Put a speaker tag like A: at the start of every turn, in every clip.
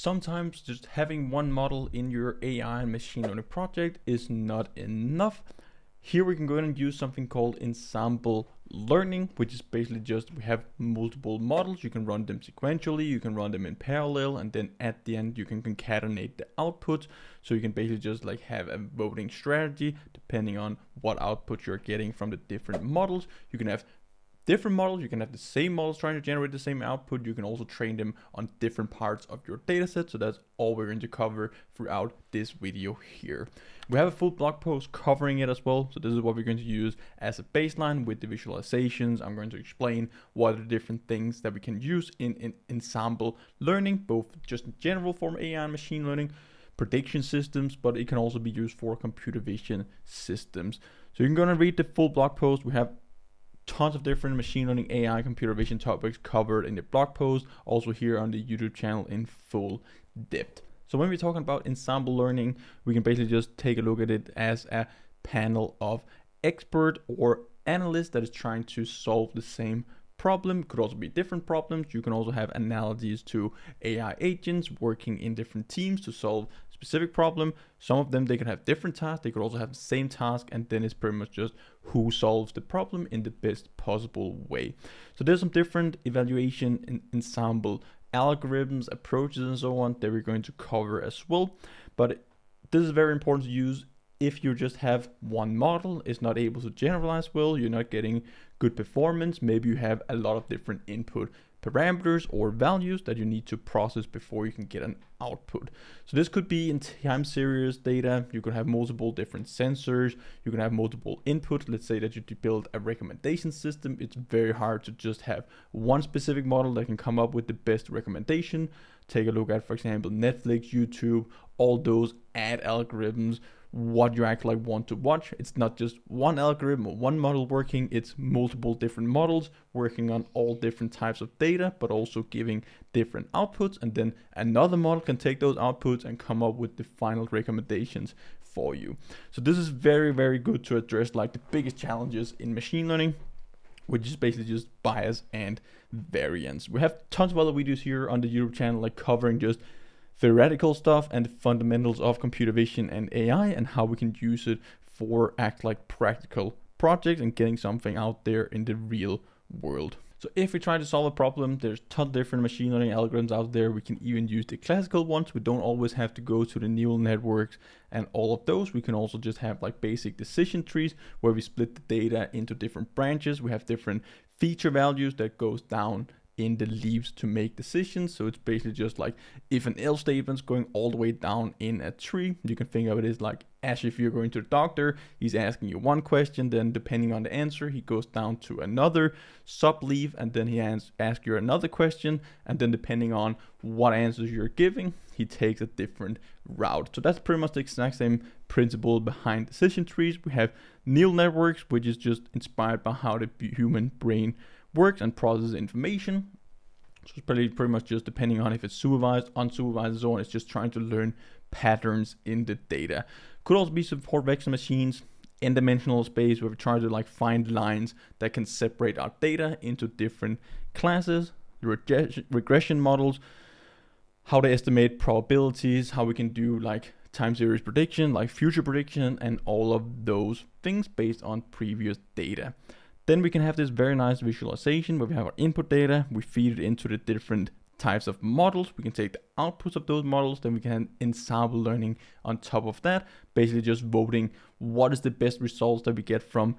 A: sometimes just having one model in your AI and machine learning project is not enough. Here we can go in and use something called ensemble learning, which is basically just we have multiple models. You can run them sequentially, you can run them in parallel, and then at the end you can concatenate the output. So you can basically just like have a voting strategy depending on what output you're getting from the different models. You can have different models, you can have the same models trying to generate the same output. You can also train them on different parts of your data set. So that's all we're going to cover throughout this video here. We have a full blog post covering it as well. So this is what we're going to use as a baseline with the visualizations. I'm going to explain what are the different things that we can use in ensemble learning, both just in general form AI and machine learning, prediction systems, but it can also be used for computer vision systems. So you're going to read the full blog post. We have tons of different machine learning, AI, computer vision topics covered in the blog post, also here on the YouTube channel in full depth. So when we're talking about ensemble learning, we can basically just take a look at it as a panel of expert or analysts that is trying to solve the same problem. It could also be different problems. You can also have analogies to AI agents working in different teams to solve specific problem. Some of them, they can have different tasks. They could also have the same task, and then it's pretty much just who solves the problem in the best possible way. So there's some different evaluation in ensemble algorithms, approaches, and so on that we're going to cover as well. But this is very important to use if you just have one model, it's not able to generalize well, you're not getting good performance. Maybe you have a lot of different input parameters or values that you need to process before you can get an output. So this could be in time series data. You could have multiple different sensors. You can have multiple inputs. Let's say that you build a recommendation system. It's very hard to just have one specific model that can come up with the best recommendation. Take a look at, for example, Netflix, YouTube, all those ad algorithms, what you actually want to watch. It's not just one algorithm or one model working, it's multiple different models working on all different types of data, but also giving different outputs. And then another model can take those outputs and come up with the final recommendations for you. So this is very, very good to address like the biggest challenges in machine learning, which is basically just bias and variance. We have tons of other videos here on the YouTube channel, like covering just theoretical stuff and the fundamentals of computer vision and AI and how we can use it for like practical projects and getting something out there in the real world. So if we try to solve a problem, there's tons of different machine learning algorithms out there. We can even use the classical ones. We don't always have to go to the neural networks and all of those. We can also just have like basic decision trees where we split the data into different branches. We have different feature values that goes down in the leaves to make decisions. So it's basically just like if an else statement's going all the way down in a tree, you can think of it as like as if you're going to the doctor, he's asking you one question, then depending on the answer, he goes down to another sub leaf, and then he asks you another question, and then depending on what answers you're giving, he takes a different route. So that's pretty much the exact same principle behind decision trees. We have neural networks, which is just inspired by how the human brain works and processes information. So it's pretty much just depending on if it's supervised, unsupervised, and so on. It's just trying to learn patterns in the data. Could also be support vector machines in dimensional space where we try to like find lines that can separate our data into different classes. Regression models, how to estimate probabilities, how we can do like time series prediction, like future prediction, and all of those things based on previous data. Then we can have this very nice visualization where we have our input data, we feed it into the different types of models, we can take the outputs of those models, then we can ensemble learning on top of that, basically just voting what is the best results that we get from,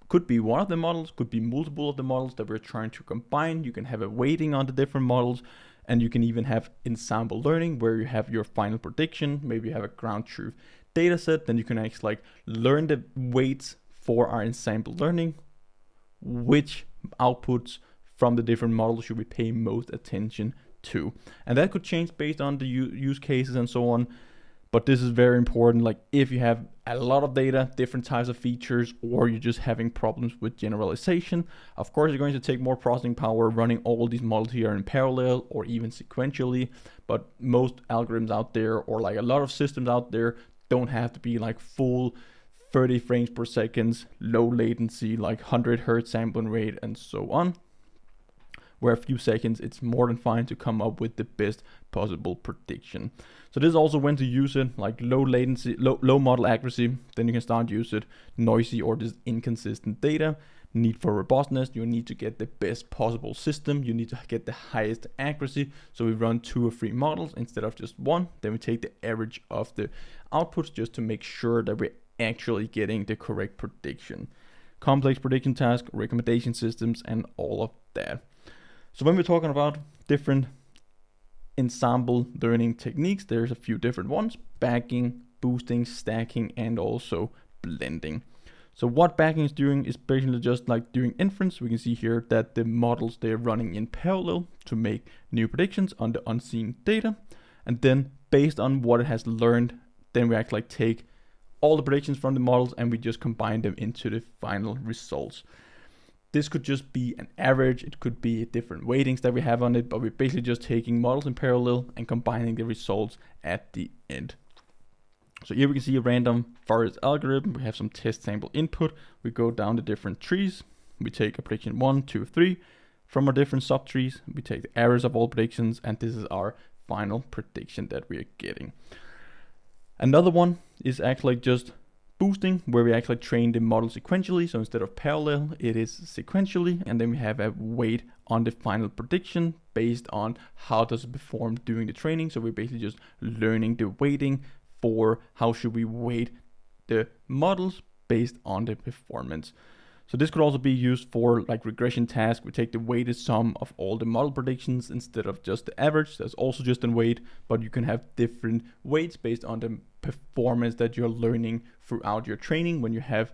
A: could be one of the models, could be multiple of the models that we're trying to combine. You can have a weighting on the different models, and you can even have ensemble learning where you have your final prediction, maybe you have a ground truth data set, then you can actually like learn the weights for our ensemble learning, which outputs from the different models should we pay most attention to. And that could change based on the use cases and so on. But this is very important, like if you have a lot of data, different types of features, or you're just having problems with generalization, of course you're going to take more processing power running all these models here in parallel or even sequentially. But most algorithms out there, or like a lot of systems out there, don't have to be like full 30 frames per second, low latency, like 100 Hertz sampling rate and so on. where a few seconds, it's more than fine to come up with the best possible prediction. So this is also when to use it, like low latency, low model accuracy, then you can start use it, noisy or just inconsistent data, need for robustness, you need to get the best possible system, you need to get the highest accuracy, so we run 2 or 3 models instead of just one, then we take the average of the outputs just to make sure that we're actually getting the correct prediction. Complex prediction tasks, recommendation systems, and all of that. So when we're talking about different ensemble learning techniques, there's a few different ones: backing, boosting, stacking, and also blending. So what backing is doing is basically just like doing inference. We can see here that the models, they're running in parallel to make new predictions on the unseen data. And then based on what it has learned, then we actually take all the predictions from the models and we just combine them into the final results. This could just be an average, it could be different weightings that we have on it, but we're basically just taking models in parallel and combining the results at the end. So here we can see a random forest algorithm. We have some test sample input. We go down the different trees. We take a prediction 1, 2, 3 from our different subtrees. We take the average of all predictions, and this is our final prediction that we are getting. Another one is actually just boosting, where we actually train the model sequentially. So instead of parallel, it is sequentially, and then we have a weight on the final prediction based on how does it perform during the training. So we're basically just learning the weighting for how should we weight the models based on the performance. So this could also be used for like regression tasks. We take the weighted sum of all the model predictions instead of just the average. That's also just a weight, but you can have different weights based on the performance that you're learning throughout your training when you have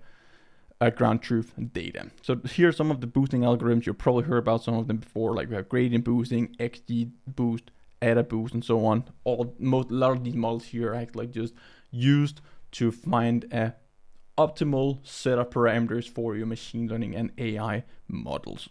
A: ground truth data. So here are some of the boosting algorithms. You've probably heard about some of them before, like we have gradient boosting, XG boost, ADA boost, and so on. A lot of these models here are actually just used to find a optimal set of parameters for your machine learning and AI models.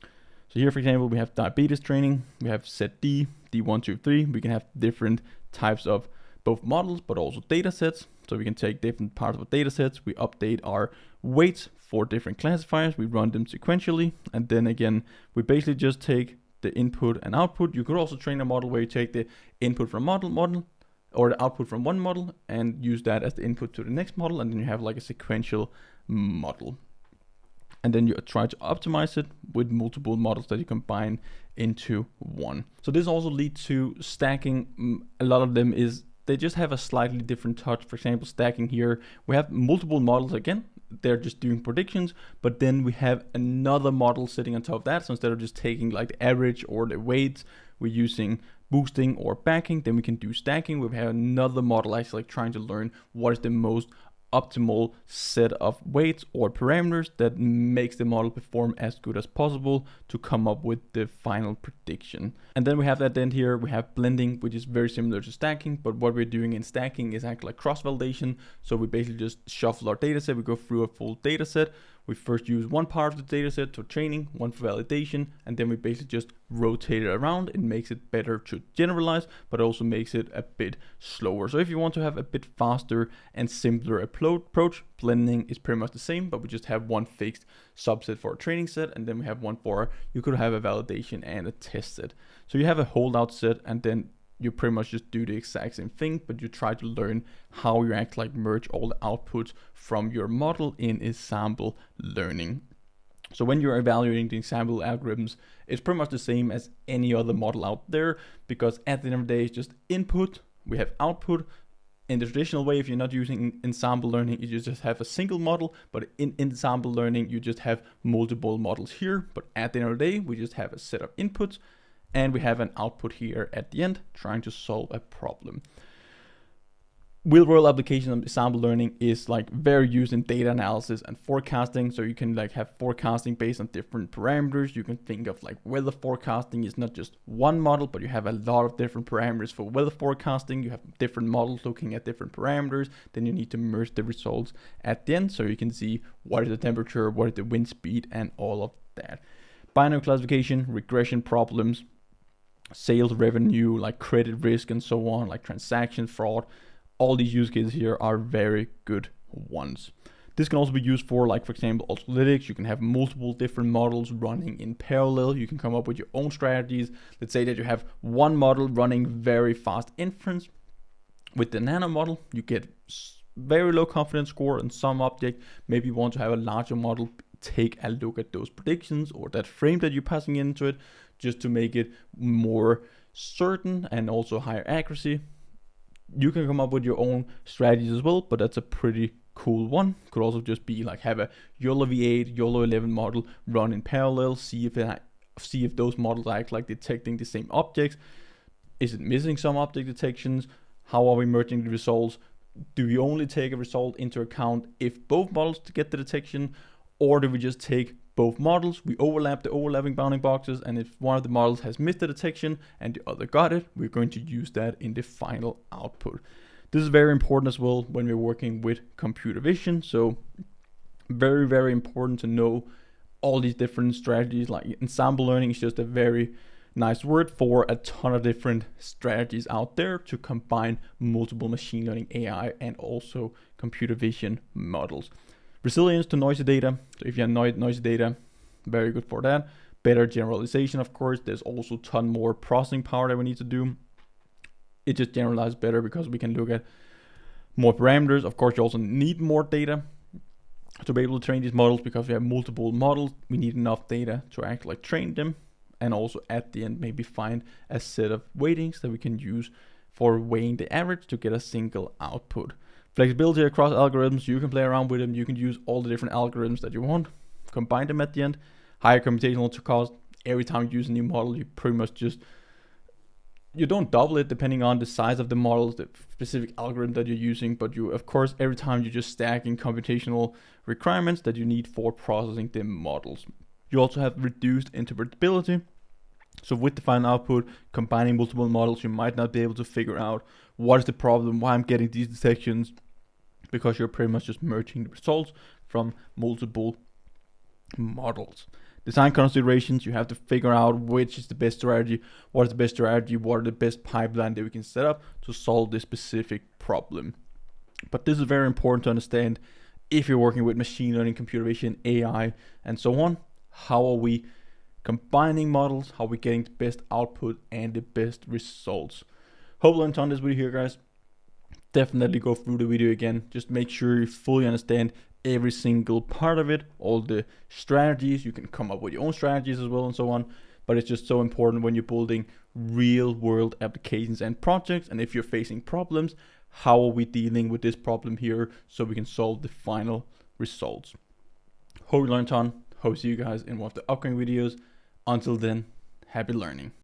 A: So here, for example, we have diabetes training. We have set D, D1, 2, 3. We can have different types of both models, but also data sets. So we can take different parts of data sets. We update our weights for different classifiers. We run them sequentially. And then again, we basically just take the input and output. You could also train a model where you take the input from model or the output from one model and use that as the input to the next model, and then you have like a sequential model. And then you try to optimize it with multiple models that you combine into one. So this also leads to stacking. A lot of them is they just have a slightly different touch. For example, stacking here, we have multiple models again. They're just doing predictions, but then we have another model sitting on top of that. So instead of just taking like the average or the weights, we're using boosting or backing. Then we can do stacking. We have another model actually like trying to learn what is the most optimal set of weights or parameters that makes the model perform as good as possible to come up with the final prediction. And then we have at the end here, we have blending, which is very similar to stacking, but what we're doing in stacking is actually like cross-validation. So we basically just shuffle our data set, we go through a full data set. We first use one part of the data set for training, one for validation, and then we basically just rotate it around. It makes it better to generalize, but also makes it a bit slower. So if you want to have a bit faster and simpler approach, blending is pretty much the same, but we just have one fixed subset for a training set, and then we have one for, you could have a validation and a test set. So you have a holdout set, and then you pretty much just do the exact same thing, but you try to learn how you act like merge all the outputs from your model in ensemble learning. So when you're evaluating the ensemble algorithms, it's pretty much the same as any other model out there, because at the end of the day, it's just input, we have output. In the traditional way, if you're not using ensemble learning, you just have a single model, but in ensemble learning, you just have multiple models here. But at the end of the day, we just have a set of inputs, and we have an output here at the end trying to solve a problem. Real-world application of ensemble learning is like very used in data analysis and forecasting. So you can like have forecasting based on different parameters. You can think of like weather forecasting is not just one model, but you have a lot of different parameters for weather forecasting. You have different models looking at different parameters. Then you need to merge the results at the end so you can see what is the temperature, what is the wind speed, and all of that. Binary classification, regression problems, sales revenue, like credit risk and so on, like transaction fraud. All these use cases here are very good ones. This can also be used for, like, for example, Ultralytics. You can have multiple different models running in parallel. You can come up with your own strategies. Let's say that you have one model running very fast inference. With the nano model, you get very low confidence score on some object. Maybe you want to have a larger model take a look at those predictions or that frame that you're passing into it, just to make it more certain and also higher accuracy. You can come up with your own strategies as well, but that's a pretty cool one. Could also just be like have a YOLO v8, YOLO 11 model run in parallel, see if those models are like detecting the same objects. Is it missing some object detections? How are we merging the results? Do we only take a result into account if both models get the detection, or do we just take both models, we overlap the overlapping bounding boxes, and if one of the models has missed the detection and the other got it, we're going to use that in the final output. This is very important as well when we're working with computer vision. So very, very important to know all these different strategies. Like ensemble learning is just a very nice word for a ton of different strategies out there to combine multiple machine learning AI and also computer vision models. Resilience to noisy data. So if you have noisy data, very good for that. Better generalization, of course. There's also a ton more processing power that we need to do. It just generalizes better because we can look at more parameters. Of course, you also need more data to be able to train these models, because we have multiple models. We need enough data to actually train them, and also at the end maybe find a set of weightings that we can use for weighing the average to get a single output. Flexibility across algorithms, you can play around with them. You can use all the different algorithms that you want, combine them at the end. Higher computational cost. Every time you use a new model, you pretty much just, you don't double it depending on the size of the models, the specific algorithm that you're using, but you, of course, every time you're just stacking computational requirements that you need for processing the models. You also have reduced interpretability. So with the final output, combining multiple models, you might not be able to figure out what is the problem, why I'm getting these detections, because you're pretty much just merging the results from multiple models. Design considerations, you have to figure out which is the best strategy, what is the best strategy, what are the best pipeline that we can set up to solve this specific problem. But this is very important to understand if you're working with machine learning, computer vision, AI, and so on. How are we combining models? How are we getting the best output and the best results? Hope you learned a ton this video here, guys. Definitely go through the video again. Just make sure you fully understand every single part of it, all the strategies. You can come up with your own strategies as well and so on, but it's just so important when you're building real world applications and projects. And if you're facing problems, how are we dealing with this problem here so we can solve the final results? Hope you learned a ton. Hope to see you guys in one of the upcoming videos. Until then, happy learning.